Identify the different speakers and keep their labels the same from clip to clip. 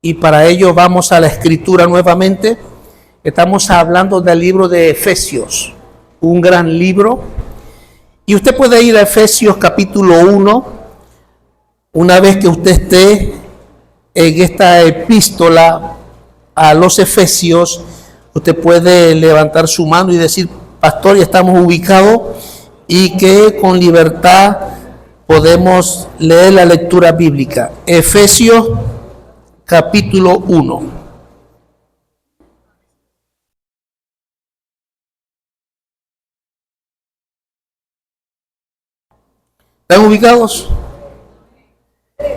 Speaker 1: y para ello vamos a la escritura nuevamente. Estamos hablando del libro de Efesios, un gran libro. Y usted puede ir a Efesios capítulo 1, una vez que usted esté en esta epístola a los Efesios, usted puede levantar su mano y decir: pastor, ya estamos ubicados, y que con libertad podemos leer la lectura bíblica. Efesios capítulo 1. ¿Están ubicados?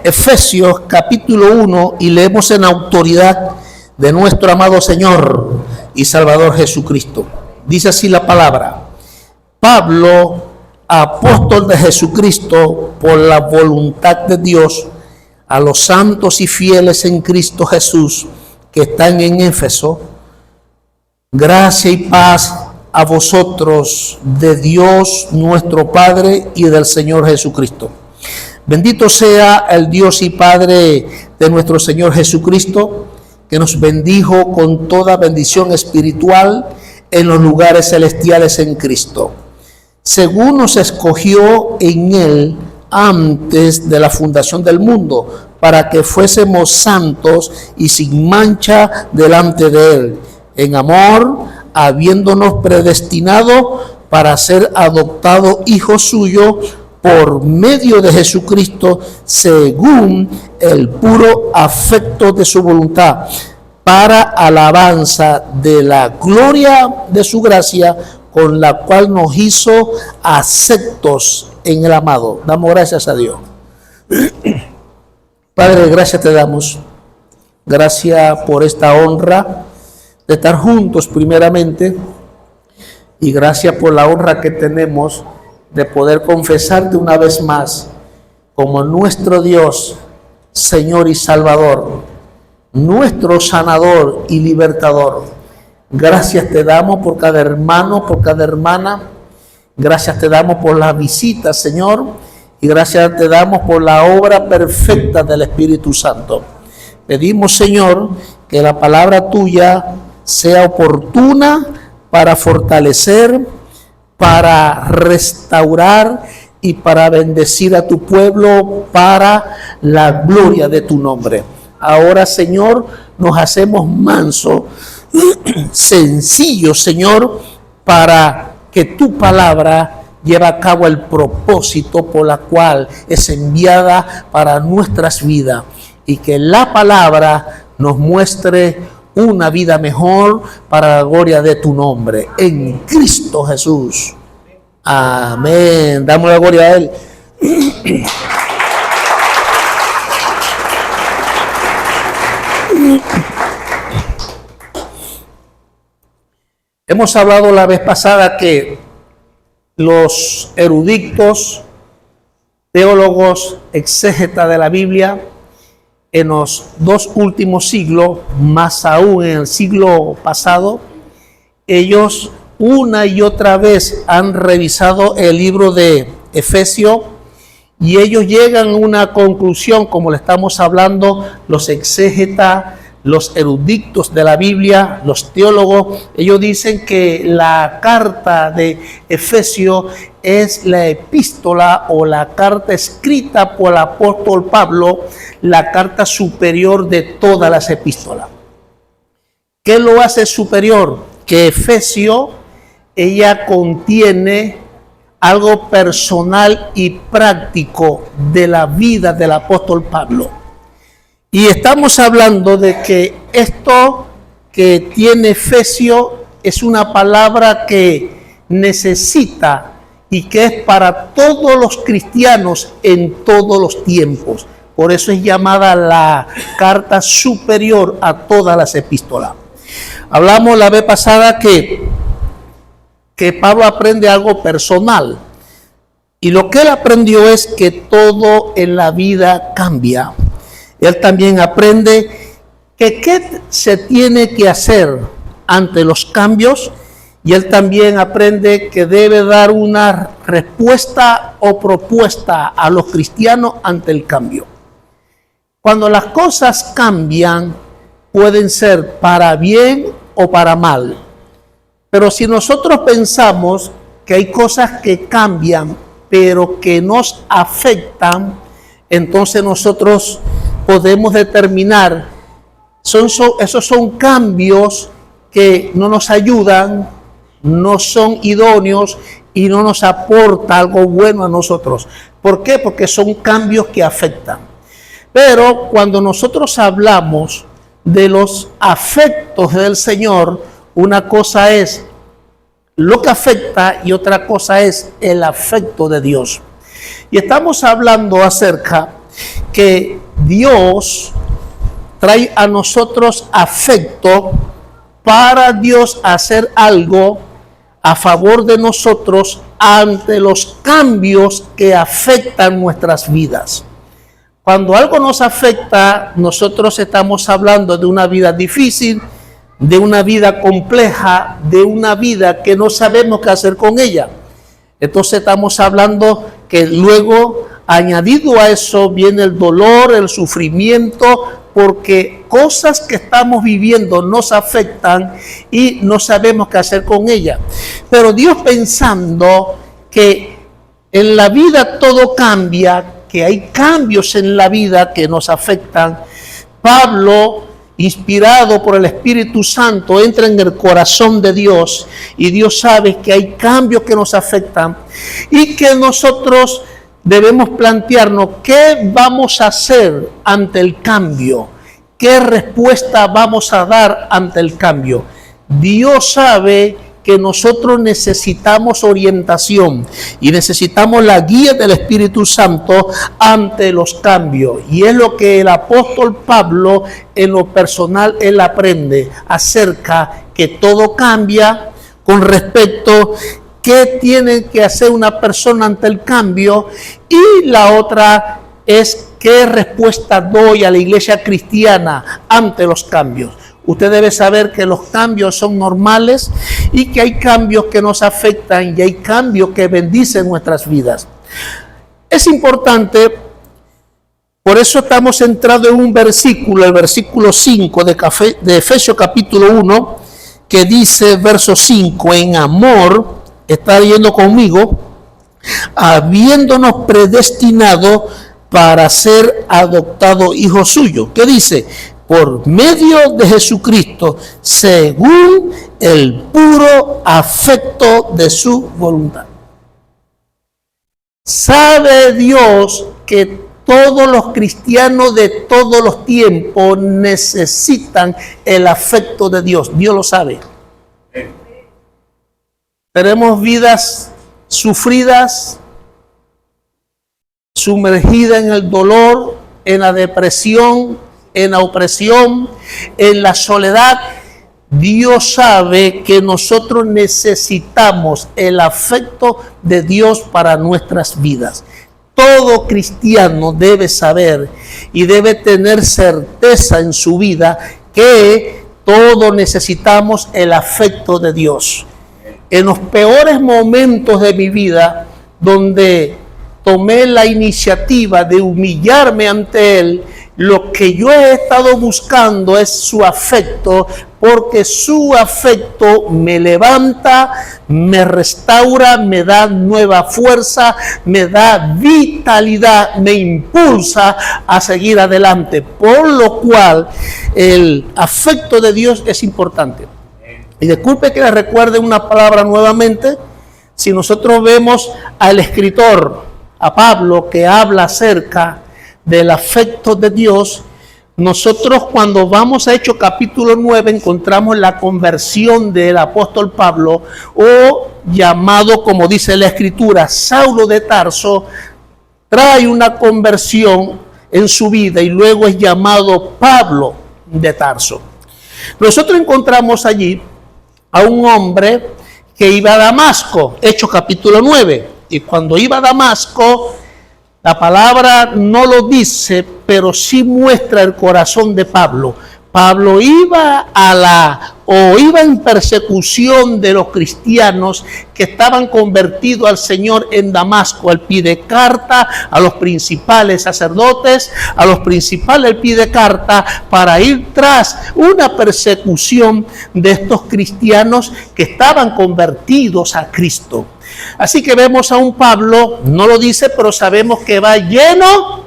Speaker 1: Efesios capítulo 1, y leemos en autoridad de nuestro amado Señor y Salvador Jesucristo. Dice así la palabra: Pablo, apóstol de Jesucristo, por la voluntad de Dios, a los santos y fieles en Cristo Jesús que están en Éfeso, gracia y paz a vosotros de Dios nuestro Padre y del Señor Jesucristo. Bendito sea el Dios y Padre de nuestro Señor Jesucristo, que nos bendijo con toda bendición espiritual en los lugares celestiales en Cristo, según nos escogió en Él antes de la fundación del mundo, para que fuésemos santos y sin mancha delante de Él, en amor, habiéndonos predestinado para ser adoptados hijos suyos por medio de Jesucristo, según el puro afecto de su voluntad, para alabanza de la gloria de su gracia, con la cual nos hizo aceptos en el amado. Damos gracias a Dios. Padre, gracias te damos. Gracias por esta honra de estar juntos primeramente, y gracias por la honra que tenemos de poder confesarte una vez más como nuestro Dios, Señor y Salvador, nuestro sanador y libertador. Gracias te damos por cada hermano, por cada hermana. Gracias te damos por la visita, Señor, y gracias te damos por la obra perfecta del Espíritu Santo. Pedimos, Señor, que la palabra tuya sea oportuna para fortalecer, para restaurar y para bendecir a tu pueblo para la gloria de tu nombre. Ahora, Señor, nos hacemos mansos, sencillos, Señor, para que tu palabra lleve a cabo el propósito por la cual es enviada para nuestras vidas, y que la palabra nos muestre una vida mejor para la gloria de tu nombre, en Cristo Jesús. Amén. Damos la gloria a Él. Hemos hablado la vez pasada que los eruditos, teólogos, exégetas de la Biblia, en los dos últimos siglos, más aún en el siglo pasado, ellos una y otra vez han revisado el libro de Efesios, y ellos llegan a una conclusión, como le estamos hablando, los exégetas, los eruditos de la Biblia, los teólogos. Ellos dicen que la carta de Efesios es la epístola o la carta escrita por el apóstol Pablo, la carta superior de todas las epístolas. ¿Qué lo hace superior? Que Efesios, ella contiene algo personal y práctico de la vida del apóstol Pablo. Y estamos hablando de que esto que tiene Efesios es una palabra que necesita y que es para todos los cristianos en todos los tiempos. Por eso es llamada la carta superior a todas las epístolas. Hablamos la vez pasada que Pablo aprende algo personal. Y lo que él aprendió es que todo en la vida cambia. Él también aprende que qué se tiene que hacer ante los cambios, y él también aprende que debe dar una respuesta o propuesta a los cristianos ante el cambio. Cuando las cosas cambian, pueden ser para bien o para mal. Pero si nosotros pensamos que hay cosas que cambian, pero que nos afectan, entonces nosotros podemos determinar, esos son cambios que no nos ayudan, no son idóneos y no nos aporta algo bueno a nosotros. ¿Por qué? Porque son cambios que afectan. Pero cuando nosotros hablamos de los afectos del Señor, una cosa es lo que afecta y otra cosa es el afecto de Dios. Y estamos hablando acerca que Dios trae a nosotros afecto para Dios hacer algo a favor de nosotros ante los cambios que afectan nuestras vidas. Cuando algo nos afecta, nosotros estamos hablando de una vida difícil, de una vida compleja, de una vida que no sabemos qué hacer con ella. Entonces estamos hablando que luego, añadido a eso, viene el dolor, el sufrimiento, porque cosas que estamos viviendo nos afectan y no sabemos qué hacer con ella. Pero Dios, pensando que en la vida todo cambia, que hay cambios en la vida que nos afectan, Pablo, inspirado por el Espíritu Santo, entra en el corazón de Dios y Dios sabe que hay cambios que nos afectan y que nosotros debemos plantearnos qué vamos a hacer ante el cambio, qué respuesta vamos a dar ante el cambio. Dios sabe que nosotros necesitamos orientación y necesitamos la guía del Espíritu Santo ante los cambios. Y es lo que el apóstol Pablo, en lo personal, él aprende acerca que todo cambia con respecto a qué tiene que hacer una persona ante el cambio, y la otra es qué respuesta doy a la iglesia cristiana ante los cambios. Usted debe saber que los cambios son normales y que hay cambios que nos afectan y hay cambios que bendicen nuestras vidas. Es importante, por eso estamos centrados en un versículo, el versículo 5 de Efesios capítulo 1, que dice, verso 5, en amor, está leyendo conmigo, habiéndonos predestinado para ser adoptados hijos suyos. ¿Qué dice? Por medio de Jesucristo, según el puro afecto de su voluntad. Sabe Dios que todos los cristianos de todos los tiempos necesitan el afecto de Dios. Dios lo sabe. Tenemos vidas sufridas, sumergidas en el dolor, en la depresión, en la opresión, en la soledad. Dios sabe que nosotros necesitamos el afecto de Dios para nuestras vidas. Todo cristiano debe saber y debe tener certeza en su vida que todos necesitamos el afecto de Dios. En los peores momentos de mi vida, donde tomé la iniciativa de humillarme ante Él, lo que yo he estado buscando es su afecto, porque su afecto me levanta, me restaura, me da nueva fuerza, me da vitalidad, me impulsa a seguir adelante. Por lo cual, el afecto de Dios es importante. Y disculpe que le recuerde una palabra nuevamente. Si nosotros vemos al escritor, a Pablo, que habla acerca del afecto de Dios, nosotros cuando vamos a Hechos capítulo 9 encontramos la conversión del apóstol Pablo, o llamado, como dice la escritura, Saulo de Tarso, trae una conversión en su vida y luego es llamado Pablo de Tarso. Nosotros encontramos allí a un hombre que iba a Damasco, Hechos capítulo 9, y cuando iba a Damasco, la palabra no lo dice, pero sí muestra el corazón de Pablo. Pablo iba a la o iba en persecución de los cristianos que estaban convertidos al Señor en Damasco. Él pide carta a los principales sacerdotes, a los principales él pide carta para ir tras una persecución de estos cristianos que estaban convertidos a Cristo. Así que vemos a un Pablo, no lo dice, pero sabemos que va lleno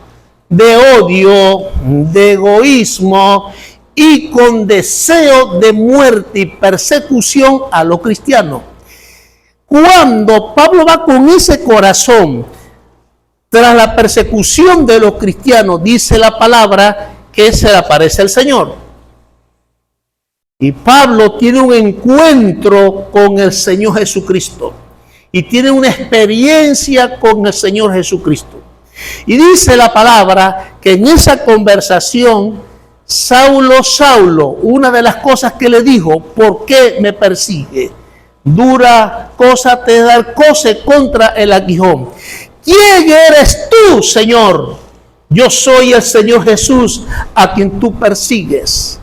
Speaker 1: de odio, de egoísmo y con deseo de muerte y persecución a los cristianos. Cuando Pablo va con ese corazón tras la persecución de los cristianos, dice la palabra que se le aparece el Señor. Y Pablo tiene un encuentro con el Señor Jesucristo. Y tiene una experiencia con el Señor Jesucristo. Y dice la palabra que en esa conversación, Saulo, Saulo, una de las cosas que le dijo, ¿por qué me persigue? Dura cosa te dar cose contra el aguijón. ¿Quién eres tú, Señor? Yo soy el Señor Jesús a quien tú persigues.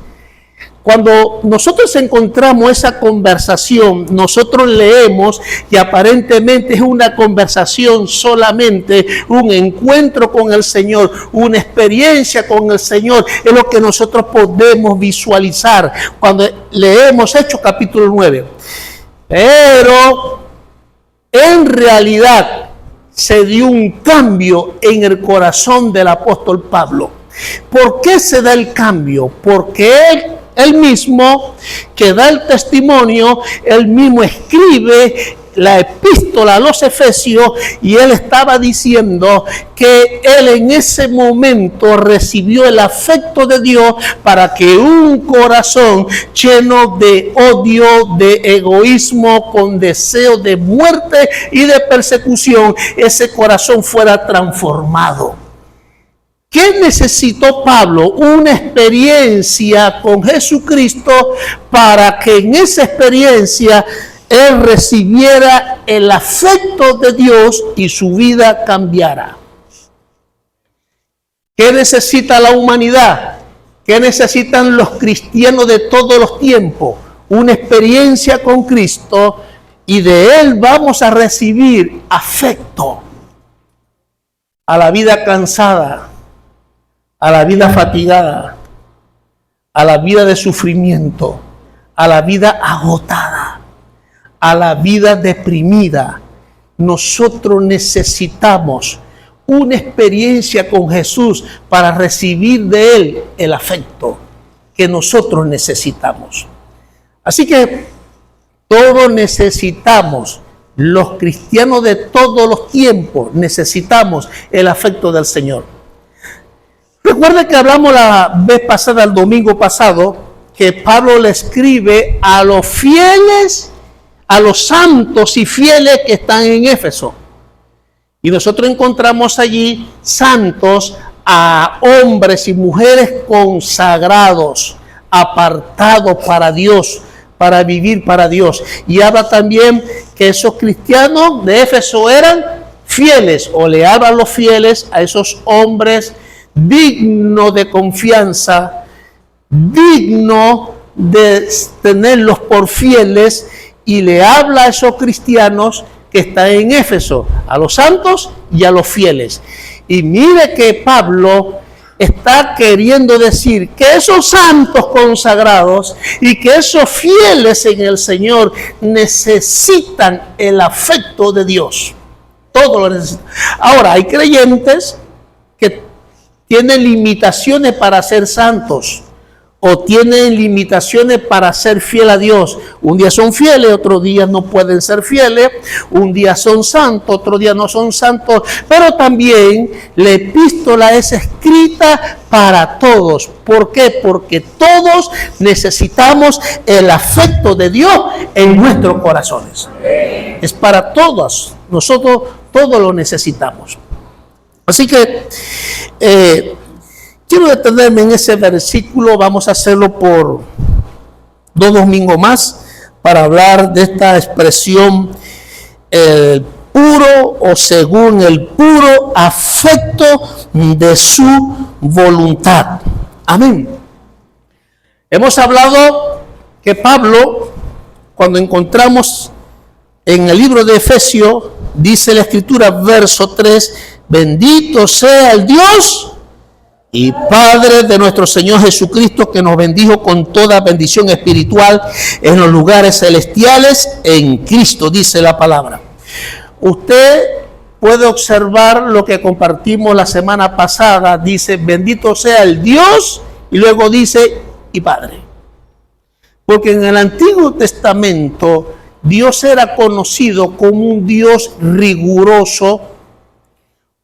Speaker 1: Cuando nosotros encontramos esa conversación, nosotros leemos y aparentemente es una conversación solamente, un encuentro con el Señor, una experiencia con el Señor, es lo que nosotros podemos visualizar cuando leemos Hechos capítulo 9. Pero en realidad se dio un cambio en el corazón del apóstol Pablo. ¿Por qué se da el cambio? Porque él mismo que da el testimonio, él mismo escribe la epístola a los Efesios y él estaba diciendo que él en ese momento recibió el afecto de Dios para que un corazón lleno de odio, de egoísmo, con deseo de muerte y de persecución, ese corazón fuera transformado. ¿Qué necesitó Pablo? Una experiencia con Jesucristo para que en esa experiencia él recibiera el afecto de Dios y su vida cambiara. ¿Qué necesita la humanidad? ¿Qué necesitan los cristianos de todos los tiempos? Una experiencia con Cristo y de Él vamos a recibir afecto a la vida cansada, a la vida fatigada, a la vida de sufrimiento, a la vida agotada, a la vida deprimida. Nosotros necesitamos una experiencia con Jesús para recibir de Él el afecto que nosotros necesitamos. Así que todos necesitamos, los cristianos de todos los tiempos, necesitamos el afecto del Señor. Recuerden que hablamos la vez pasada, el domingo pasado, que Pablo le escribe a los fieles, a los santos y fieles que están en Éfeso. Y nosotros encontramos allí santos a hombres y mujeres consagrados, apartados para Dios, para vivir para Dios. Y habla también que esos cristianos de Éfeso eran fieles, o le hablan los fieles a esos hombres digno de confianza, digno de tenerlos por fieles, y le habla a esos cristianos que están en Éfeso, a los santos y a los fieles. Y mire que Pablo está queriendo decir que esos santos consagrados y que esos fieles en el Señor necesitan el afecto de Dios. Todo lo necesitan. Ahora, hay creyentes que tienen limitaciones para ser santos o tienen limitaciones para ser fiel a Dios. Un día son fieles, otro día no pueden ser fieles, un día son santos, otro día no son santos, pero también la epístola es escrita para todos. ¿Por qué? Porque todos necesitamos el afecto de Dios en nuestros corazones. Es para todos, nosotros todos lo necesitamos. Así que quiero detenerme en ese versículo. Vamos a hacerlo por 2 domingos más para hablar de esta expresión, el puro o según el puro afecto de su voluntad. Amén. Hemos hablado que Pablo, cuando encontramos en el libro de Efesios, dice la Escritura, verso 3, bendito sea el Dios y Padre de nuestro Señor Jesucristo, que nos bendijo con toda bendición espiritual en los lugares celestiales en Cristo, dice la palabra. Usted puede observar lo que compartimos la semana pasada, dice, bendito sea el Dios, y luego dice, y Padre. Porque en el Antiguo Testamento, Dios era conocido como un Dios riguroso,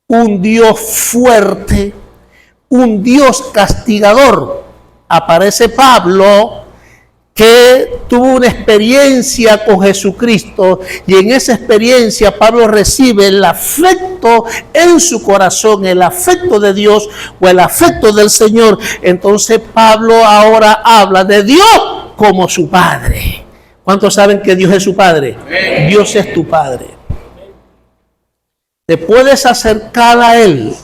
Speaker 1: un Dios fuerte, un Dios castigador. Aparece Pablo, que tuvo una experiencia con Jesucristo, y en esa experiencia Pablo recibe el afecto en su corazón, el afecto de Dios o el afecto del Señor. Entonces Pablo ahora habla de Dios como su Padre. ¿Cuántos saben que Dios es su Padre? Sí. Dios es tu Padre. Te puedes acercar a Él,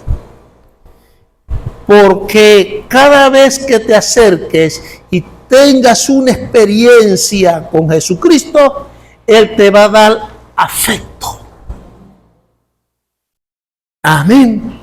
Speaker 1: porque cada vez que te acerques y tengas una experiencia con Jesucristo, Él te va a dar afecto. Amén.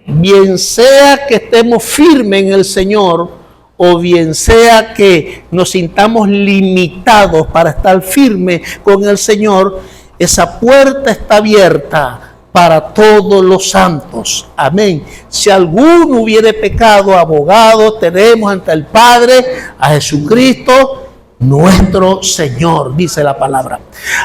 Speaker 1: Bien sea que estemos firmes en el Señor, o bien sea que nos sintamos limitados para estar firmes con el Señor, esa puerta está abierta para todos los santos. Amén. Si alguno hubiere pecado, abogado tenemos ante el Padre, a Jesucristo nuestro Señor, dice la palabra.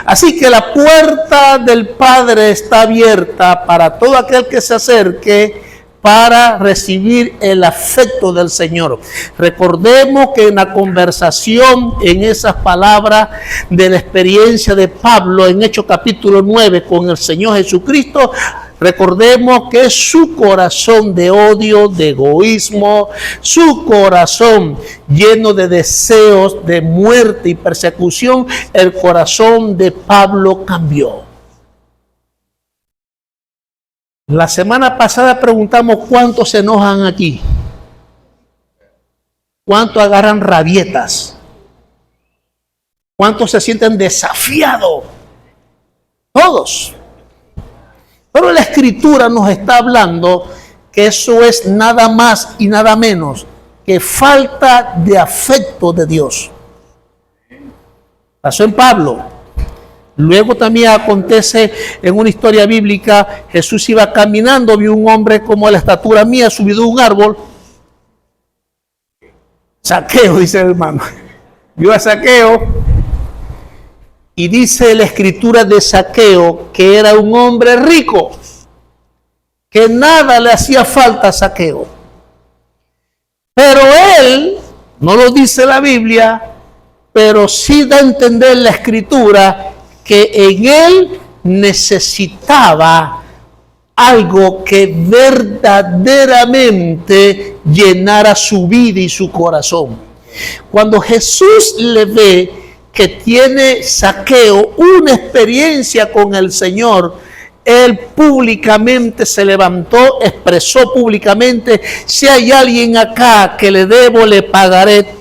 Speaker 1: Así que la puerta del Padre está abierta para todo aquel que se acerque para recibir el afecto del Señor. Recordemos que en la conversación, en esas palabras de la experiencia de Pablo en Hechos capítulo 9 con el Señor Jesucristo, recordemos que su corazón de odio, de egoísmo, su corazón lleno de deseos de muerte y persecución, el corazón de Pablo cambió. La semana pasada preguntamos cuántos se enojan aquí, cuántos agarran rabietas, cuántos se sienten desafiados. Todos. Pero la Escritura nos está hablando que eso es nada más y nada menos que falta de afecto de Dios. Pasó en Pablo. Luego también acontece en una historia bíblica, Jesús iba caminando, vio un hombre como de la estatura mía subido a un árbol. Zaqueo, dice el hermano. Vio a Zaqueo y dice la Escritura de Zaqueo que era un hombre rico, que nada le hacía falta a Zaqueo. Pero él, no lo dice la Biblia, pero sí da a entender la Escritura que en él necesitaba algo que verdaderamente llenara su vida y su corazón. Cuando Jesús le ve que tiene Zaqueo una experiencia con el Señor, él públicamente se levantó, expresó públicamente: si hay alguien acá que le debo, le pagaré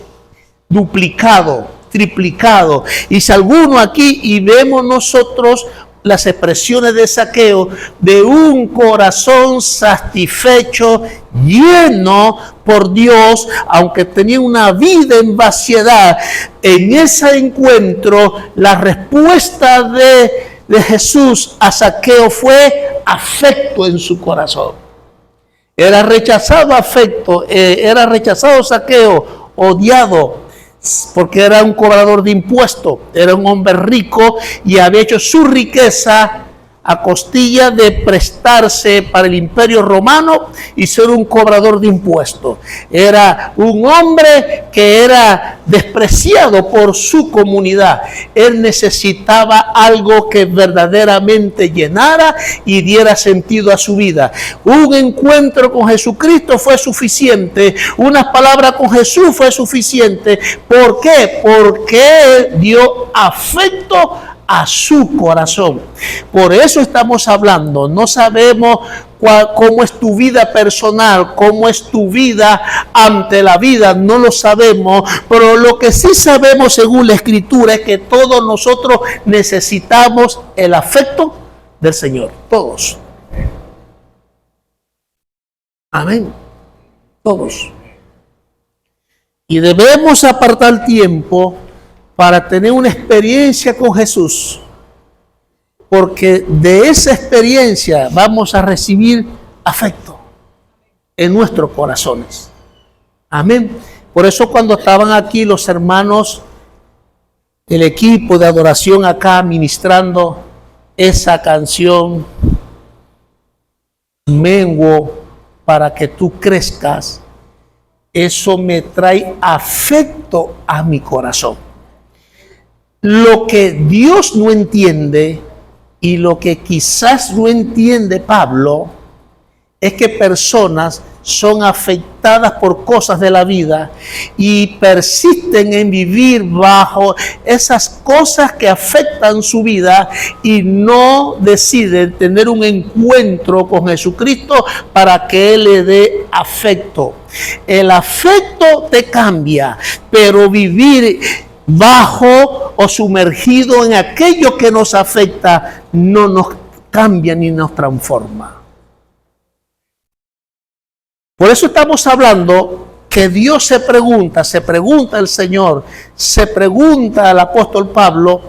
Speaker 1: duplicado, triplicado. Y si alguno aquí, y vemos nosotros las expresiones de Zaqueo, de un corazón satisfecho, lleno por Dios, aunque tenía una vida en vaciedad. En ese encuentro, la respuesta de Jesús a Zaqueo fue afecto en su corazón. Era rechazado afecto, era rechazado Zaqueo, odiado, porque era un cobrador de impuestos, era un hombre rico y había hecho su riqueza a costilla de prestarse para el imperio romano y ser un cobrador de impuestos. Era un hombre que era despreciado por su comunidad. Él necesitaba algo que verdaderamente llenara y diera sentido a su vida. Un encuentro con Jesucristo fue suficiente, unas palabras con Jesús fue suficiente. ¿Por qué? Porque Él dio afecto a su corazón. Por eso estamos hablando. No sabemos cómo es tu vida personal, cómo es tu vida ante la vida, no lo sabemos, pero lo que sí sabemos según la Escritura es que todos nosotros necesitamos el afecto del Señor, todos. Amén, todos. Y debemos apartar tiempo para tener una experiencia con Jesús, porque de esa experiencia vamos a recibir afecto en nuestros corazones. Amén. Por eso cuando estaban aquí los hermanos, el equipo de adoración acá ministrando esa canción, Menguo para que tú crezcas, eso me trae afecto a mi corazón. Lo que Dios no entiende y lo que quizás no entiende Pablo es que personas son afectadas por cosas de la vida y persisten en vivir bajo esas cosas que afectan su vida y no deciden tener un encuentro con Jesucristo para que Él le dé afecto. El afecto te cambia, pero vivir bajo o sumergido en aquello que nos afecta no nos cambia ni nos transforma. Por eso estamos hablando que Dios se pregunta el Señor, se pregunta al apóstol Pablo,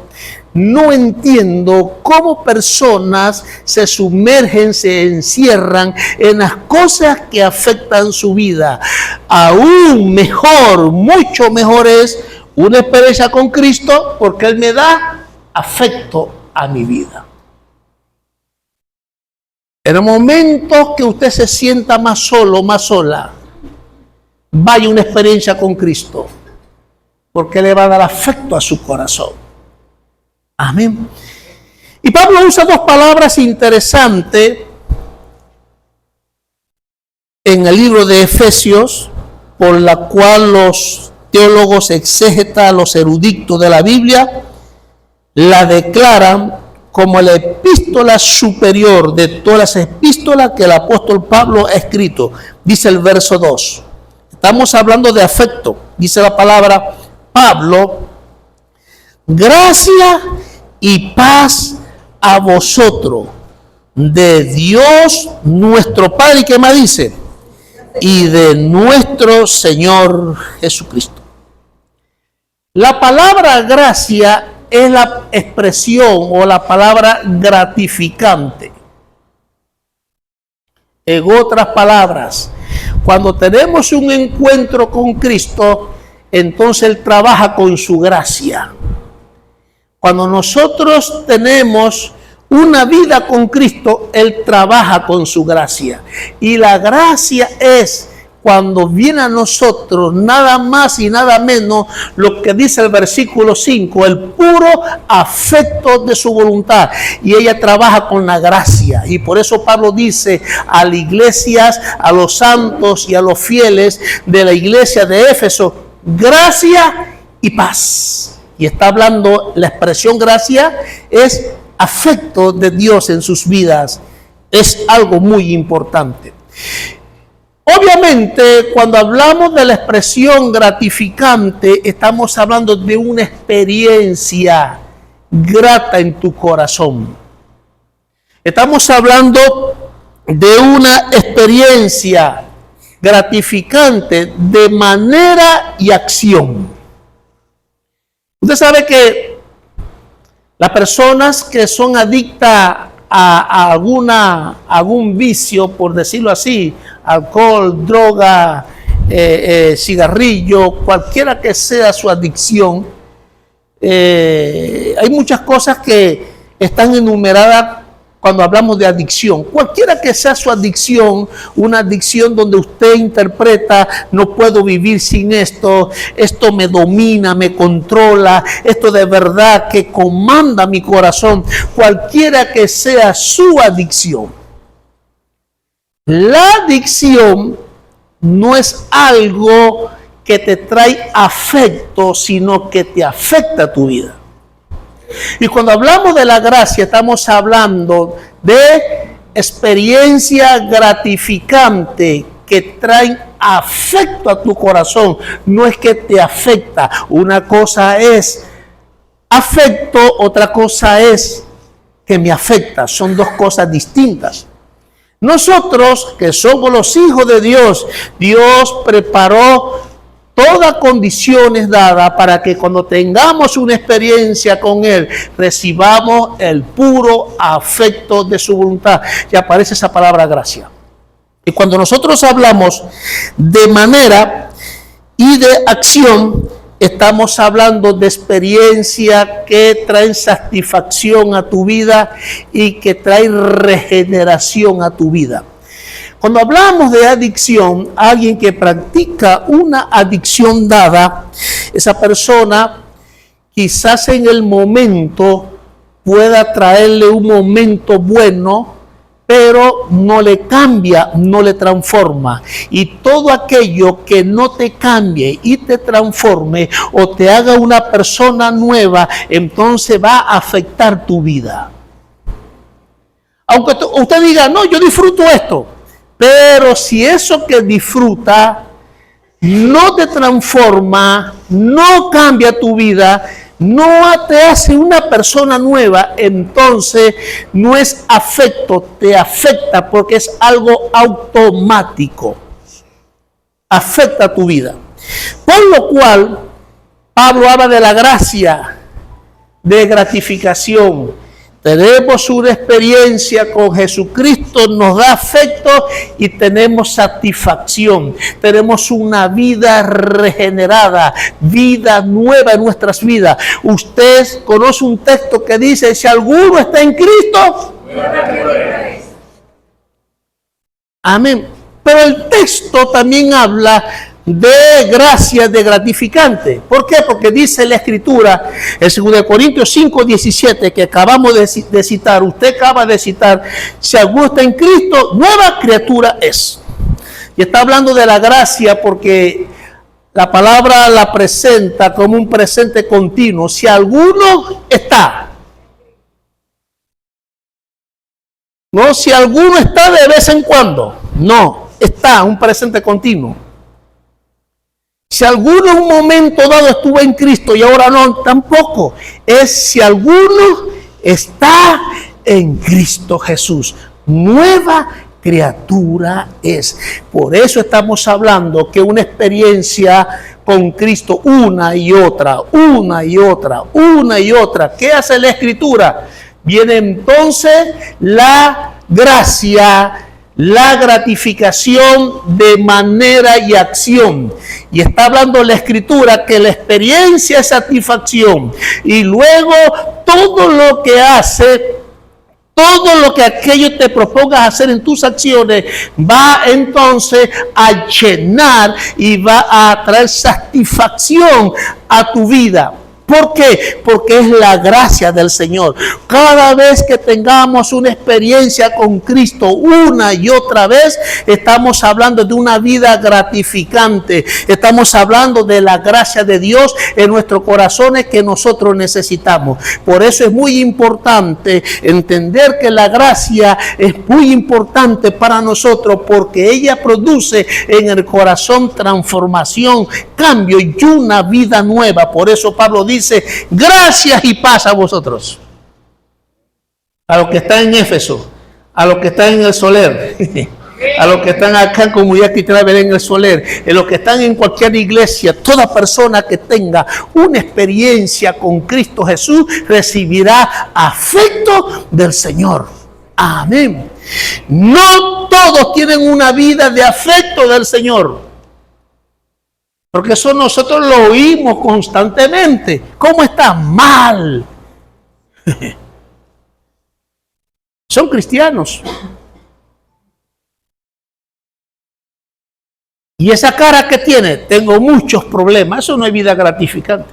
Speaker 1: no entiendo cómo personas se sumergen, se encierran en las cosas que afectan su vida. Aún mejor, mucho mejor es una experiencia con Cristo porque Él me da afecto a mi vida. En el momento que usted se sienta más solo, más sola, vaya una experiencia con Cristo, porque le va a dar afecto a su corazón. Amén. Y Pablo usa dos palabras interesantes en el libro de Efesios, por la cual los teólogos exégetas, los eruditos de la Biblia, la declaran como la epístola superior de todas las epístolas que el apóstol Pablo ha escrito. Dice el verso 2. Estamos hablando de afecto. Dice la palabra Pablo, gracia y paz a vosotros, de Dios nuestro Padre, ¿y qué más dice? Y de nuestro Señor Jesucristo. La palabra gracia es la expresión o la palabra gratificante. En otras palabras, cuando tenemos un encuentro con Cristo, entonces Él trabaja con su gracia. Cuando nosotros tenemos una vida con Cristo, Él trabaja con su gracia. Y la gracia es cuando viene a nosotros nada más y nada menos lo que dice el versículo 5, el puro afecto de su voluntad. Y ella trabaja con la gracia. Y por eso Pablo dice a las iglesias, a los santos y a los fieles de la iglesia de Éfeso, gracia y paz. Y está hablando, la expresión gracia es afecto de Dios en sus vidas. Es algo muy importante. Obviamente, cuando hablamos de la expresión gratificante, estamos hablando de una experiencia grata en tu corazón. Estamos hablando de una experiencia gratificante de manera y acción. Usted sabe que las personas que son adictas a algún vicio, por decirlo así, alcohol, droga, cigarrillo, cualquiera que sea su adicción, hay muchas cosas que están enumeradas cuando hablamos de adicción. Cualquiera que sea su adicción, una adicción donde usted interpreta, no puedo vivir sin esto, esto me domina, me controla, esto de verdad que comanda mi corazón, cualquiera que sea su adicción. La adicción no es algo que te trae afecto, sino que te afecta tu vida. Y cuando hablamos de la gracia, estamos hablando de experiencia gratificante que traen afecto a tu corazón. No es que te afecta. Una cosa es afecto, otra cosa es que me afecta. Son dos cosas distintas. Nosotros, que somos los hijos de Dios, Dios preparó todas condiciones dadas para que cuando tengamos una experiencia con Él, recibamos el puro afecto de su voluntad. Y aparece esa palabra gracia. Y cuando nosotros hablamos de manera y de acción, estamos hablando de experiencia que traen satisfacción a tu vida y que trae regeneración a tu vida. Cuando hablamos de adicción, alguien que practica una adicción dada, esa persona quizás en el momento pueda traerle un momento bueno, pero no le cambia, no le transforma. Y todo aquello que no te cambie y te transforme o te haga una persona nueva, entonces va a afectar tu vida. Aunque usted diga, no, yo disfruto esto, pero si eso que disfruta no te transforma, no cambia tu vida, no te hace una persona nueva, entonces no es afecto, te afecta porque es algo automático. Afecta tu vida. Por lo cual, Pablo habla de la gracia de gratificación. Tenemos una experiencia con Jesucristo, nos da afecto y tenemos satisfacción. Tenemos una vida regenerada, vida nueva en nuestras vidas. Usted conoce un texto que dice, si alguno está en Cristo, amén. Pero el texto también habla de gracia, de gratificante. ¿Por qué? Porque dice la Escritura, en 2 Corintios 5:17, que acabamos de citar, usted acaba de citar, si alguno está en Cristo, nueva criatura es. Y está hablando de la gracia porque la palabra la presenta como un presente continuo. Si alguno está. No, si alguno está de vez en cuando. No, está un presente continuo. Si alguno en un momento dado estuvo en Cristo y ahora no, tampoco. Es si alguno está en Cristo Jesús. Nueva criatura es. Por eso estamos hablando que una experiencia con Cristo, una y otra, una y otra, una y otra. ¿Qué hace la Escritura? Viene entonces la gracia, la gratificación de manera y acción. Y está hablando la Escritura que la experiencia es satisfacción. Y luego todo lo que hace, todo lo que aquello te propongas hacer en tus acciones, va entonces a llenar y va a traer satisfacción a tu vida. ¿Por qué? Porque es la gracia del Señor. Cada vez que tengamos una experiencia con Cristo una y otra vez, estamos hablando de una vida gratificante. Estamos hablando de la gracia de Dios en nuestros corazones que nosotros necesitamos. Por eso es muy importante entender que la gracia es muy importante para nosotros porque ella produce en el corazón transformación, cambio y una vida nueva. Por eso Pablo dice, gracias y paz a vosotros. A los que están en Éfeso, a los que están en el Soler, a los que están acá en Comunidad Cristiana Belén en el Soler, a los que están en cualquier iglesia, toda persona que tenga una experiencia con Cristo Jesús recibirá afecto del Señor. Amén. No todos tienen una vida de afecto del Señor. Porque eso nosotros lo oímos constantemente. ¿Cómo está? Mal. Son cristianos. Y esa cara que tiene, tengo muchos problemas. Eso no es vida gratificante.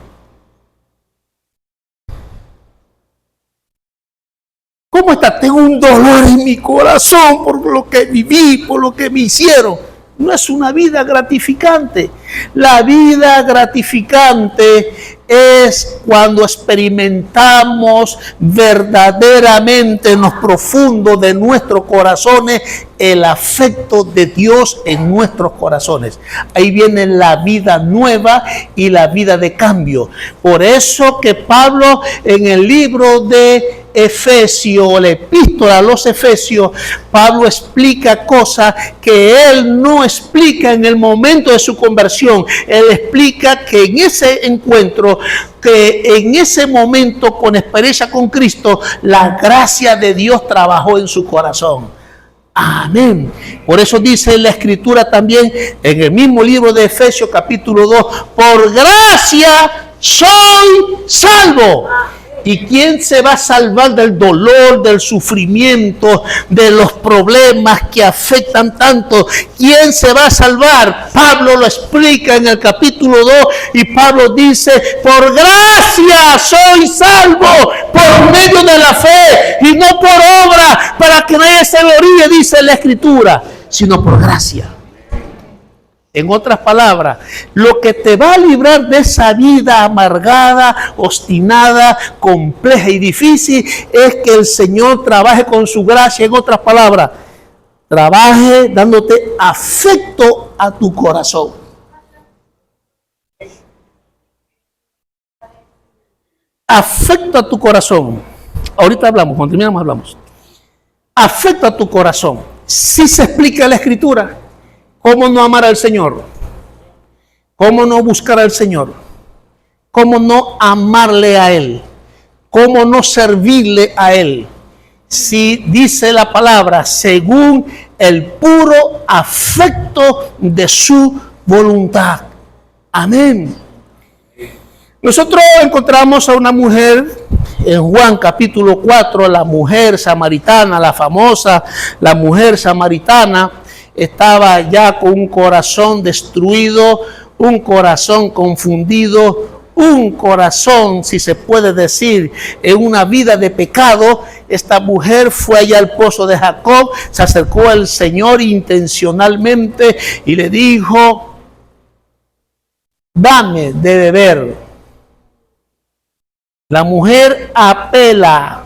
Speaker 1: ¿Cómo está? Tengo un dolor en mi corazón por lo que viví, por lo que me hicieron. No es una vida gratificante. La vida gratificante es cuando experimentamos verdaderamente en lo profundo de nuestros corazones el afecto de Dios en nuestros corazones. Ahí viene la vida nueva y la vida de cambio. Por eso que Pablo en el libro de Efesios, la epístola a los Efesios, Pablo explica cosas que él no explica en el momento de su conversión. Él explica que en ese encuentro, que en ese momento con experiencia con Cristo, la gracia de Dios trabajó en su corazón. Amén. Por eso dice la Escritura también en el mismo libro de Efesios capítulo 2, por gracia soy salvo. ¿Y quién se va a salvar del dolor, del sufrimiento, de los problemas que afectan tanto? ¿Quién se va a salvar? Pablo lo explica en el capítulo 2 y Pablo dice, por gracia soy salvo por medio de la fe y no por obra, para que nadie se gloríe, dice la Escritura, sino por gracia. En otras palabras, lo que te va a librar de esa vida amargada, obstinada, compleja y difícil es que el Señor trabaje con su gracia. En otras palabras, trabaje dándote afecto a tu corazón. Afecto a tu corazón. Ahorita hablamos, cuando terminamos hablamos. Afecto a tu corazón. Si se explica en la Escritura. ¿Cómo no amar al Señor? ¿Cómo no buscar al Señor? ¿Cómo no amarle a Él? ¿Cómo no servirle a Él? Si dice la palabra, según el puro afecto de su voluntad. Amén. Nosotros encontramos a una mujer en Juan capítulo 4, la mujer samaritana, la famosa, la mujer samaritana. Estaba ya con un corazón destruido, un corazón confundido, un corazón, si se puede decir, en una vida de pecado. Esta mujer fue allá al pozo de Jacob, se acercó al Señor intencionalmente y le dijo, dame de beber. La mujer apela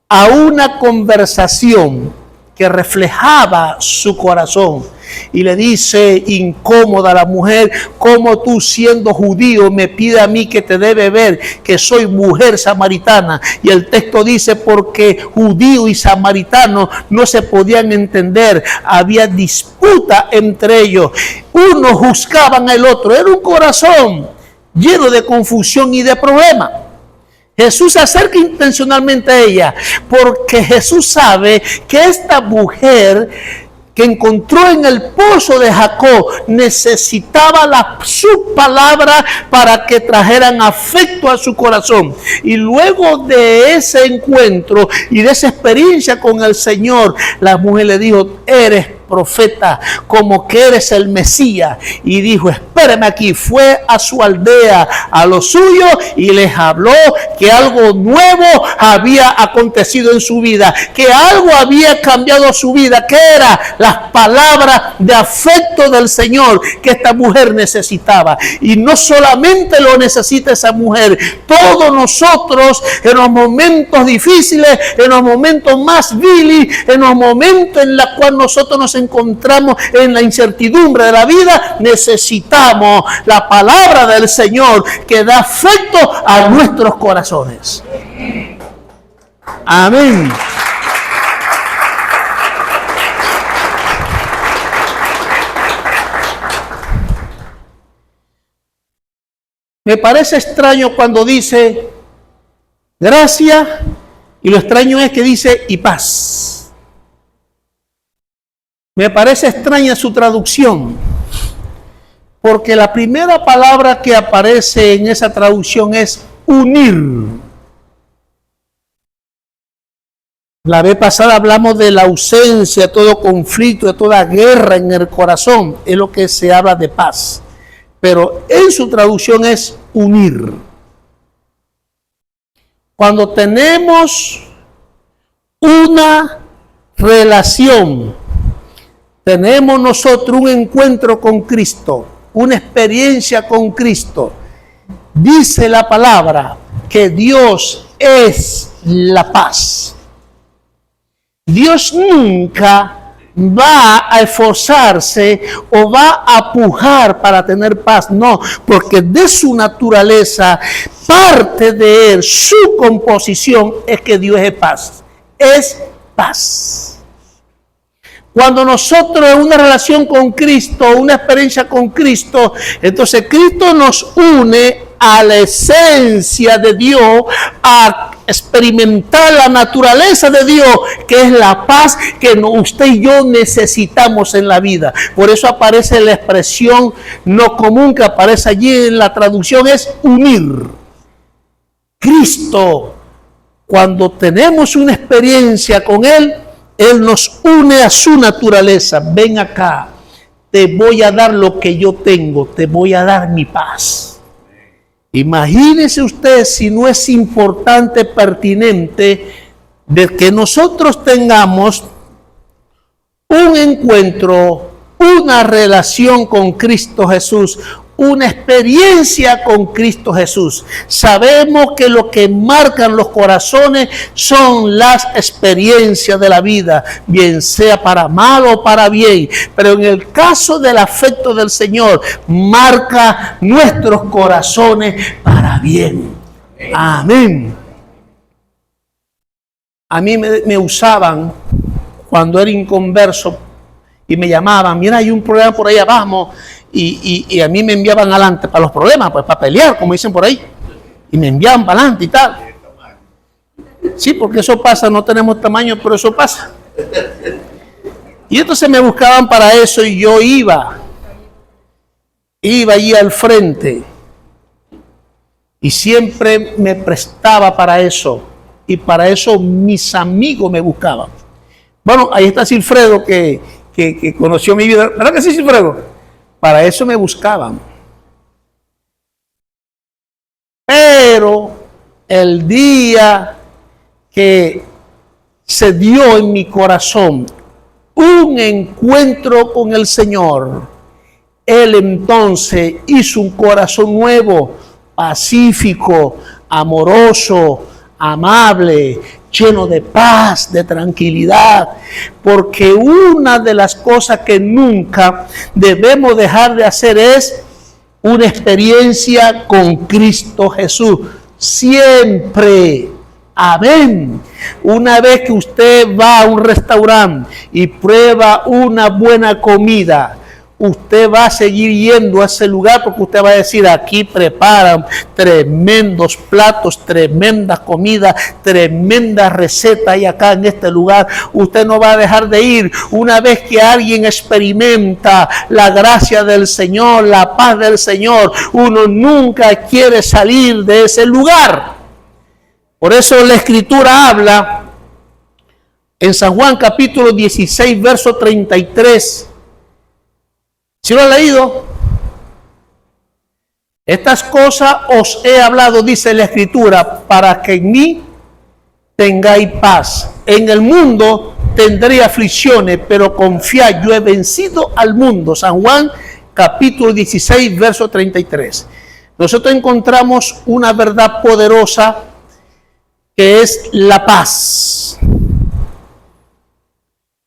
Speaker 1: a una conversación que reflejaba su corazón y le dice incómoda a la mujer, ¿cómo tú siendo judío me pide a mí que te dé beber, que soy mujer samaritana? Y el texto dice, porque judío y samaritano no se podían entender, había disputa entre ellos, unos juzgaban al otro, era un corazón lleno de confusión y de problemas. Jesús se acerca intencionalmente a ella porque Jesús sabe que esta mujer que encontró en el pozo de Jacob necesitaba su palabra para que trajeran afecto a su corazón. Y luego de ese encuentro y de esa experiencia con el Señor, la mujer le dijo, eres profeta, como que eres el Mesías. Y dijo, espérame aquí. Fue a su aldea, a los suyos, y les habló que algo nuevo había acontecido en su vida, que algo había cambiado su vida, que era las palabras de afecto del Señor que esta mujer necesitaba. Y no solamente lo necesita esa mujer, todos nosotros en los momentos difíciles, en los momentos más viles, en los momentos en los cuales nosotros nos encontramos en la incertidumbre de la vida, necesitamos la palabra del Señor que da afecto a nuestros corazones. Amén. Me parece extraño cuando dice gracia, y lo extraño es que dice y paz. Me parece extraña su traducción, porque la primera palabra que aparece en esa traducción es unir. La vez pasada hablamos de la ausencia de todo conflicto, de toda guerra en el corazón, es lo que se habla de paz. Pero en su traducción es unir. Cuando tenemos una relación, tenemos nosotros un encuentro con Cristo, una experiencia con Cristo, Dice la palabra que Dios es la paz. Dios nunca va a esforzarse o va a pujar para tener paz. No, porque de su naturaleza, parte de él, su composición es que Dios es paz. Es paz. Cuando nosotros en una relación con Cristo, una experiencia con Cristo, entonces Cristo nos une a la esencia de Dios, a experimentar la naturaleza de Dios, que es la paz que usted y yo necesitamos en la vida. Por eso aparece la expresión no común que aparece allí en la traducción, es unir. Cristo, cuando tenemos una experiencia con Él, Él nos une a su naturaleza. Ven acá, te voy a dar lo que yo tengo, te voy a dar mi paz. Imagínese usted si no es importante, pertinente, de que nosotros tengamos un encuentro, una relación con Cristo Jesús, una experiencia con Cristo Jesús. Sabemos que lo que marcan los corazones son las experiencias de la vida, bien sea para mal o para bien. Pero en el caso del afecto del Señor, marca nuestros corazones para bien. Amén. A mí me usaban cuando era inconverso y me llamaban, mira, hay un problema por allá, vamos. Y a mí me enviaban adelante para los problemas, pues para pelear, como dicen por ahí. Y me enviaban para adelante y tal. Sí, porque eso pasa, no tenemos tamaño, pero eso pasa. Y entonces me buscaban para eso y yo iba allí al frente. Y siempre me prestaba para eso. Y para eso mis amigos me buscaban. Bueno, ahí está Silfredo que conoció mi vida. ¿Verdad que sí, Silfredo? Para eso me buscaban. Pero el día que se dio en mi corazón un encuentro con el Señor, Él entonces hizo un corazón nuevo, pacífico, amoroso, amable, lleno de paz, de tranquilidad, porque una de las cosas que nunca debemos dejar de hacer es una experiencia con Cristo Jesús. Siempre. Amén. Una vez que usted va a un restaurante y prueba una buena comida, usted va a seguir yendo a ese lugar porque usted va a decir, aquí preparan tremendos platos, tremendas comidas, tremendas recetas y acá en este lugar usted no va a dejar de ir. Una vez que alguien experimenta la gracia del Señor, la paz del Señor, uno nunca quiere salir de ese lugar. Por eso la Escritura habla en San Juan capítulo 16, verso 33. ¿Sí lo han leído? Estas cosas os he hablado, dice la Escritura, para que en mí tengáis paz. En el mundo tendré aflicciones, pero confiad, yo he vencido al mundo. San Juan capítulo 16, verso 33. Nosotros encontramos una verdad poderosa que es la paz.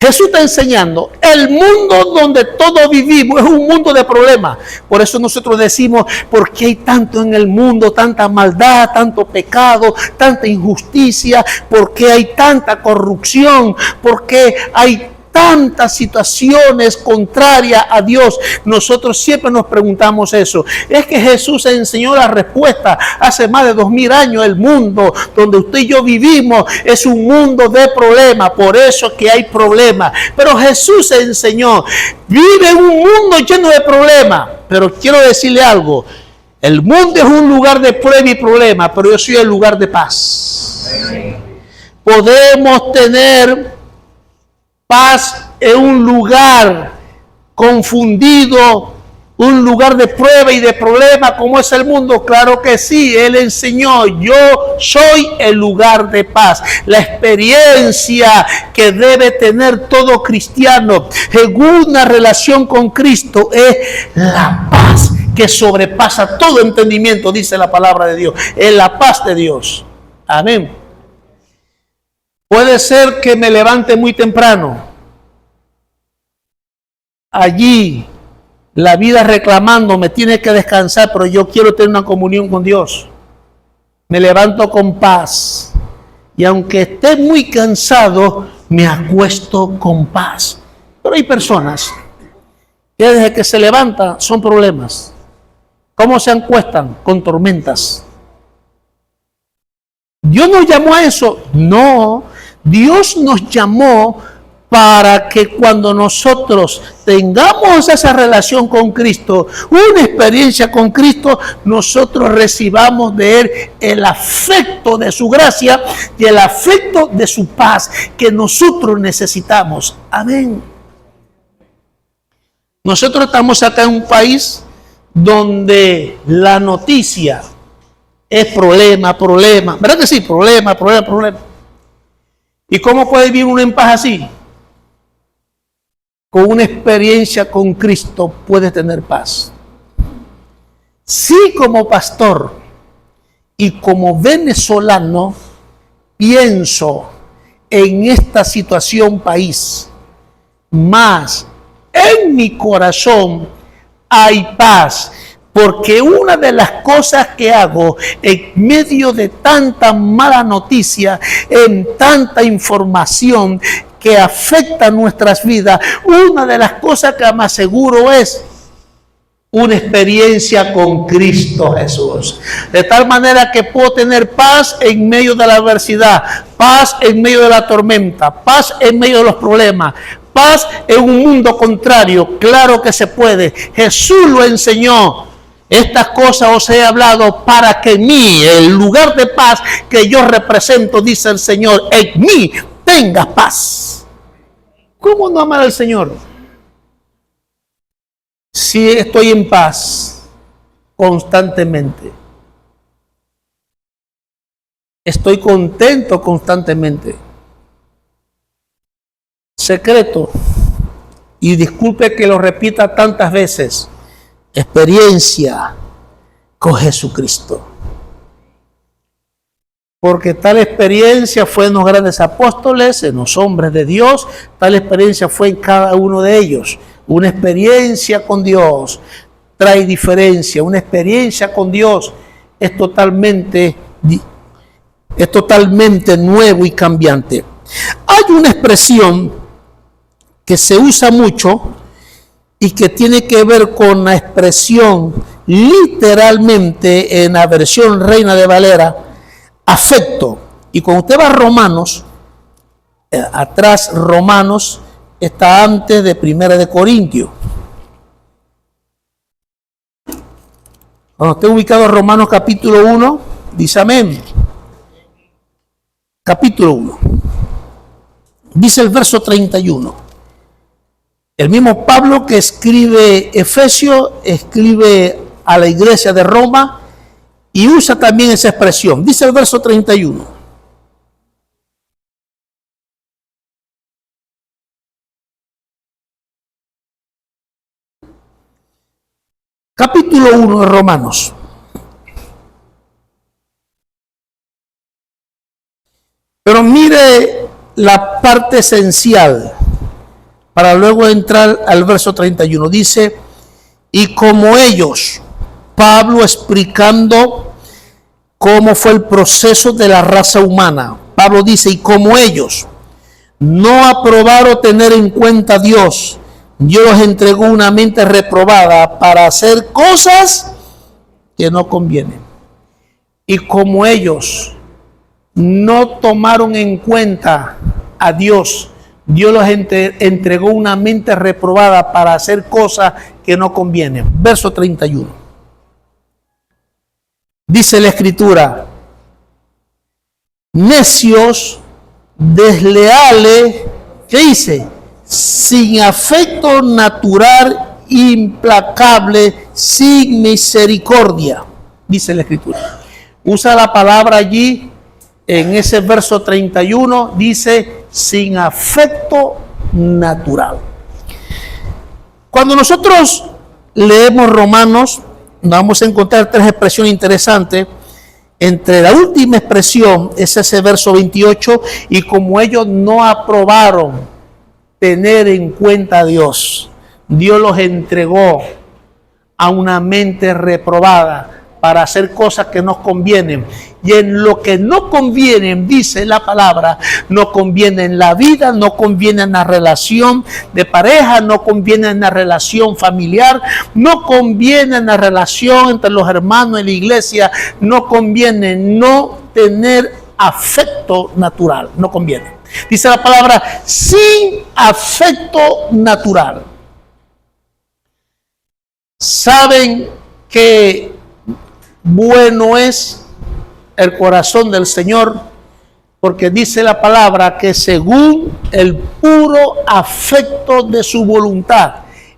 Speaker 1: Jesús está enseñando, el mundo donde todos vivimos es un mundo de problemas. Por eso nosotros decimos, ¿por qué hay tanto en el mundo, tanta maldad, tanto pecado, tanta injusticia? ¿Por qué hay tanta corrupción? ¿Por qué hay tantas situaciones contrarias a Dios? Nosotros siempre nos preguntamos eso. Es que Jesús enseñó la respuesta hace más de 2000 años. El mundo donde usted y yo vivimos es un mundo de problemas, por eso es que hay problemas. Pero Jesús enseñó, vive en un mundo lleno de problemas, pero quiero decirle algo, el mundo es un lugar de prueba y problema, pero yo soy el lugar de paz. Podemos tener paz en un lugar confundido, un lugar de prueba y de problema como es el mundo. Claro que sí, Él enseñó, yo soy el lugar de paz. La experiencia que debe tener todo cristiano en una relación con Cristo es la paz que sobrepasa todo entendimiento, dice la palabra de Dios. Es la paz de Dios. Amén. Puede ser que me levante muy temprano. Allí la vida reclamando, me tiene que descansar, pero yo quiero tener una comunión con Dios. Me levanto con paz. Y aunque esté muy cansado, me acuesto con paz. Pero hay personas que desde que se levantan son problemas. ¿Cómo se acuestan? Con tormentas. ¿Dios nos llamó a eso? No. Dios nos llamó para que cuando nosotros tengamos esa relación con Cristo, una experiencia con Cristo, nosotros recibamos de Él el afecto de su gracia y el afecto de su paz que nosotros necesitamos. Amén. Nosotros estamos acá en un país donde la noticia es problema. ¿Verdad que sí? Problema. ¿Y cómo puede vivir uno en paz así? Con una experiencia con Cristo puedes tener paz. Sí, como pastor y como venezolano, pienso en esta situación país, más en mi corazón hay paz, porque una de las cosas que hago en medio de tanta mala noticia, en tanta información que afecta nuestras vidas, una de las cosas que me aseguro es una experiencia con Cristo Jesús. De tal manera que puedo tener paz en medio de la adversidad, paz en medio de la tormenta, paz en medio de los problemas, paz en un mundo contrario. Claro que se puede. Jesús lo enseñó. Estas cosas os he hablado para que en mí, el lugar de paz que yo represento, dice el Señor, en mí tengas paz. ¿Cómo no amar al Señor? Si estoy en paz constantemente. Estoy contento constantemente. Secreto, y disculpe que lo repita tantas veces, experiencia con Jesucristo. Porque tal experiencia fue en los grandes apóstoles, en los hombres de Dios, tal experiencia fue en cada uno de ellos. Una experiencia con Dios trae diferencia, una experiencia con Dios es totalmente nuevo y cambiante. Hay una expresión que se usa mucho y que tiene que ver con la expresión literalmente en la versión Reina de Valera, afecto. Y cuando usted va a Romanos, atrás Romanos está antes de Primera de Corintios. Cuando esté ubicado en Romanos capítulo 1, dice amén. Capítulo 1. Dice el verso 31. El mismo Pablo que escribe Efesios, escribe a la iglesia de Roma y usa también esa expresión. Dice el verso 31. Capítulo 1 de Romanos. Pero mire la parte esencial para luego entrar al verso 31. Dice, y como ellos, Pablo explicando cómo fue el proceso de la raza humana. Pablo dice, y como ellos no aprobaron tener en cuenta a Dios, Dios los entregó una mente reprobada para hacer cosas que no convienen. Y como ellos no tomaron en cuenta a Dios, Dios los entregó una mente reprobada para hacer cosas que no convienen. Verso 31. Dice la Escritura, necios, desleales, ¿qué dice? Sin afecto natural, implacable, sin misericordia, dice la Escritura. Usa la palabra allí, en ese verso 31, dice, sin afecto natural. Cuando nosotros leemos Romanos, vamos a encontrar tres expresiones interesantes. Entre la última expresión es ese verso 28, y como ellos no aprobaron tener en cuenta a Dios, Dios los entregó a una mente reprobada para hacer cosas que nos convienen. Y en lo que no convienen, dice la palabra, no conviene en la vida, no conviene en la relación de pareja, no conviene en la relación familiar, no conviene en la relación entre los hermanos en la iglesia, no conviene no tener afecto natural, no conviene. Dice la palabra, sin afecto natural. ¿Saben que bueno es el corazón del Señor? Porque dice la palabra que según el puro afecto de su voluntad,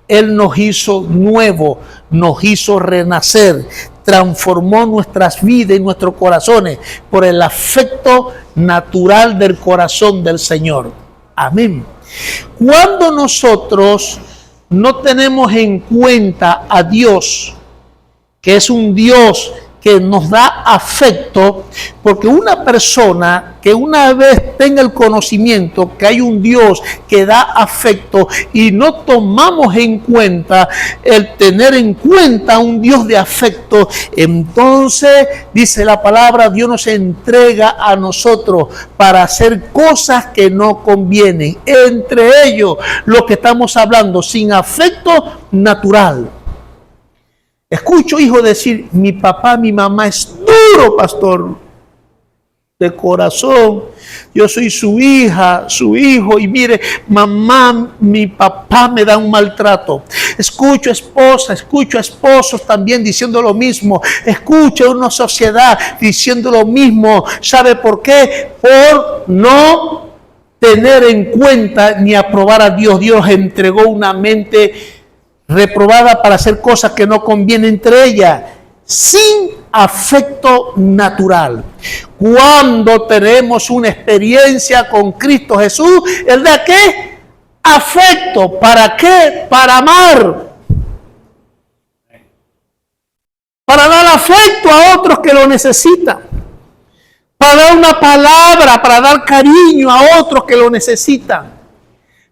Speaker 1: Él nos hizo nuevo, nos hizo renacer, transformó nuestras vidas y nuestros corazones por el afecto natural del corazón del Señor. Amén. Cuando nosotros no tenemos en cuenta a Dios, que es un Dios que nos da afecto, porque una persona que una vez tenga el conocimiento que hay un Dios que da afecto y no tomamos en cuenta el tener en cuenta a un Dios de afecto, entonces dice la palabra, Dios nos entrega a nosotros para hacer cosas que no convienen, entre ellos lo que estamos hablando, sin afecto natural. Escucho hijos decir, mi papá, mi mamá es duro, pastor, de corazón. Yo soy su hija, su hijo, y mire, mamá, mi papá me da un maltrato. Escucho esposa, escucho esposos también diciendo lo mismo. Escucho una sociedad diciendo lo mismo. ¿Sabe por qué? Por no tener en cuenta ni aprobar a Dios. Dios entregó una mente reprobada para hacer cosas que no convienen, entre ellas sin afecto natural. Cuando tenemos una experiencia con Cristo Jesús, ¿el de qué? Afecto. ¿Para qué? Para amar. Para dar afecto a otros que lo necesitan. Para dar una palabra, para dar cariño a otros que lo necesitan.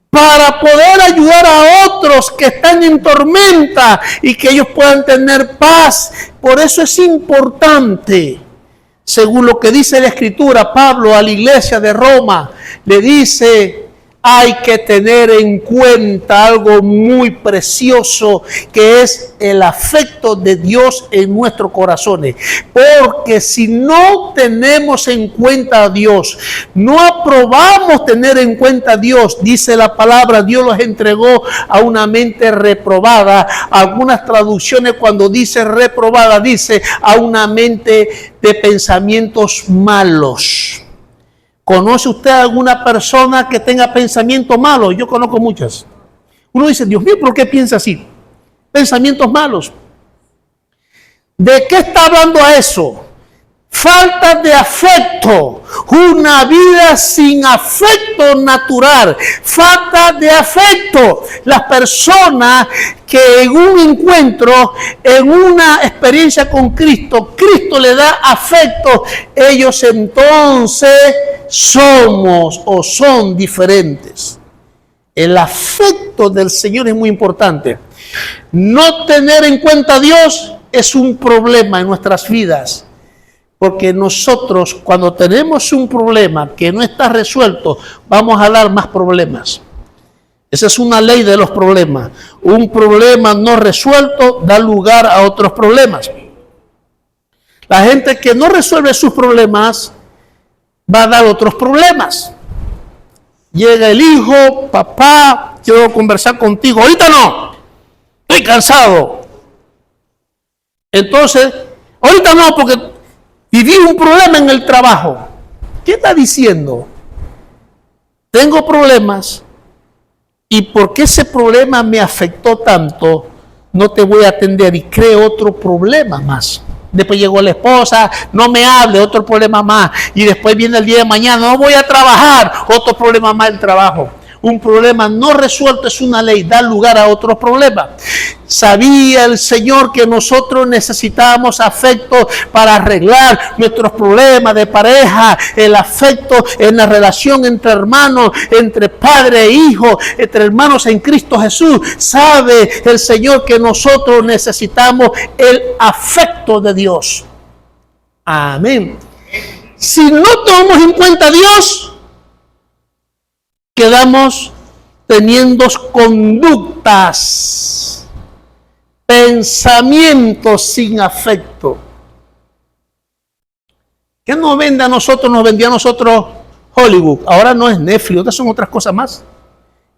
Speaker 1: Para poder ayudar a otros que están en tormenta y que ellos puedan tener paz. Por eso es importante, según lo que dice la Escritura, Pablo a la iglesia de Roma le dice, hay que tener en cuenta algo muy precioso, que es el afecto de Dios en nuestros corazones. Porque si no tenemos en cuenta a Dios, no aprobamos tener en cuenta a Dios, dice la palabra, Dios los entregó a una mente reprobada. Algunas traducciones cuando dice reprobada, dice a una mente de pensamientos malos. ¿Conoce usted a alguna persona que tenga pensamientos malos? Yo conozco muchas. Uno dice, Dios mío, ¿por qué piensa así? Pensamientos malos. ¿De qué está hablando a eso? Falta de afecto, una vida sin afecto natural, falta de afecto. Las personas que en un encuentro, en una experiencia con Cristo, Cristo le da afecto, ellos entonces somos o son diferentes. El afecto del Señor es muy importante. No tener en cuenta a Dios es un problema en nuestras vidas. Porque nosotros, cuando tenemos un problema que no está resuelto, vamos a dar más problemas. Esa es una ley de los problemas. Un problema no resuelto da lugar a otros problemas. La gente que no resuelve sus problemas va a dar otros problemas. Llega el hijo, papá, quiero conversar contigo. Ahorita no, estoy cansado. Entonces, ahorita no, porque viví un problema en el trabajo. ¿Qué está diciendo? Tengo problemas y porque ese problema me afectó tanto, no te voy a atender y creo otro problema más. Después llegó la esposa, no me hable, otro problema más. Y después viene el día de mañana, no voy a trabajar, otro problema más del trabajo. Un problema no resuelto es una ley, da lugar a otros problemas. Sabía el Señor que nosotros necesitábamos afecto para arreglar nuestros problemas de pareja, el afecto en la relación entre hermanos, entre padre e hijo, entre hermanos en Cristo Jesús. Sabe el Señor que nosotros necesitamos el afecto de Dios. Amén. Si no tomamos en cuenta a Dios, quedamos teniendo conductas, pensamientos sin afecto. ¿Qué nos vende a nosotros? Nos vendía a nosotros Hollywood. Ahora no es Netflix, otras son otras cosas más.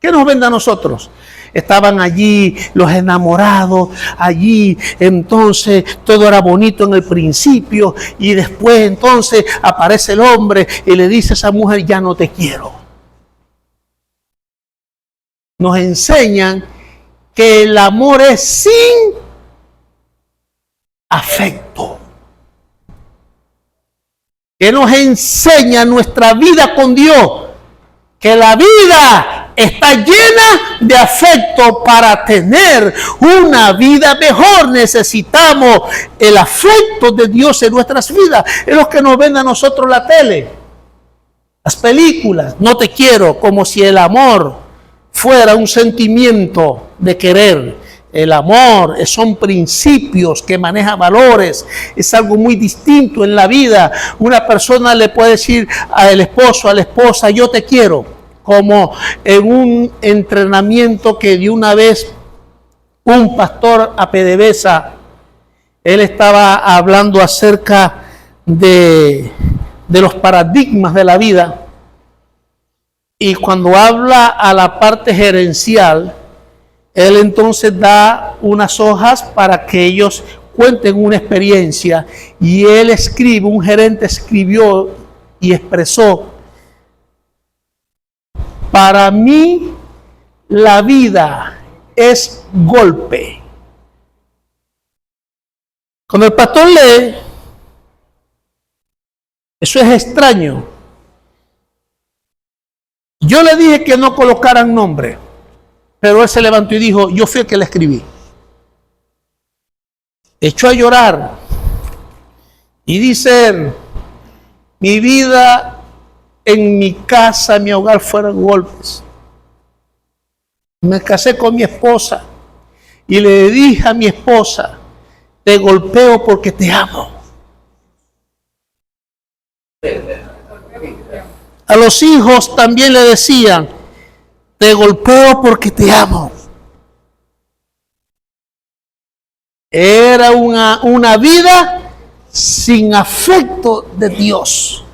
Speaker 1: ¿Qué nos vende a nosotros? Estaban allí los enamorados, allí entonces todo era bonito en el principio y después entonces aparece el hombre y le dice a esa mujer, ya no te quiero. Nos enseñan que el amor es sin afecto. Que nos enseña nuestra vida con Dios, que la vida está llena de afecto. Para tener una vida mejor necesitamos el afecto de Dios en nuestras vidas. Es lo que nos vende a nosotros la tele, las películas. No te quiero, como si el amor fuera un sentimiento de querer. El amor son principios que manejan valores, es algo muy distinto en la vida. Una persona le puede decir al esposo, a la esposa, yo te quiero, como en un entrenamiento que dio una vez un pastor a PDVSA. Él estaba hablando acerca de los paradigmas de la vida, y cuando habla a la parte gerencial, él entonces da unas hojas para que ellos cuenten una experiencia, y él escribe, un gerente escribió y expresó: para mí la vida es golpe. Cuando el pastor lee, eso es extraño. Yo le dije que no colocaran nombre, pero él se levantó y dijo, yo fui el que le escribí. Echó a llorar y dice, mi vida en mi casa, en mi hogar fueron golpes. Me casé con mi esposa y le dije a mi esposa, te golpeo porque te amo. A los hijos también le decían, te golpeo porque te amo. Era una vida sin afecto de Dios.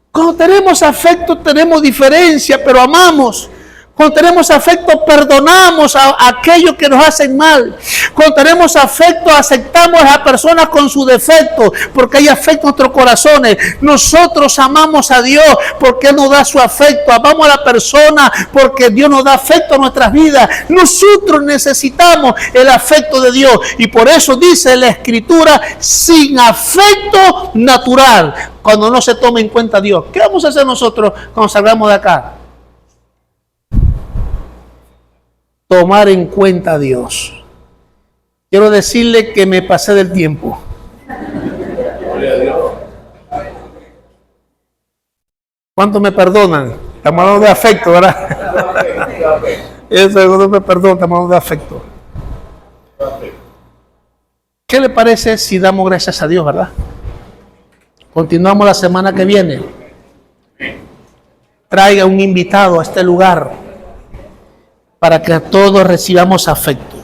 Speaker 1: Cuando tenemos afecto tenemos diferencia, pero amamos. Cuando tenemos afecto perdonamos a aquellos que nos hacen mal. Cuando tenemos afecto aceptamos a las personas con su defecto, porque hay afecto en nuestros corazones. Nosotros amamos a Dios porque Él nos da su afecto. Amamos a la persona porque Dios nos da afecto a nuestras vidas. Nosotros necesitamos el afecto de Dios, y por eso dice la Escritura, sin afecto natural, cuando no se toma en cuenta a Dios. ¿Qué vamos a hacer nosotros cuando salgamos de acá? Tomar en cuenta a Dios. Quiero decirle que me pasé del tiempo. ¿Cuántos me perdonan? Estamos hablando de afecto, ¿verdad? Eso no me perdona, estamos hablando de afecto. ¿Qué le parece si damos gracias a Dios, verdad? Continuamos la semana que viene. Traiga un invitado a este lugar para que todos recibamos afecto.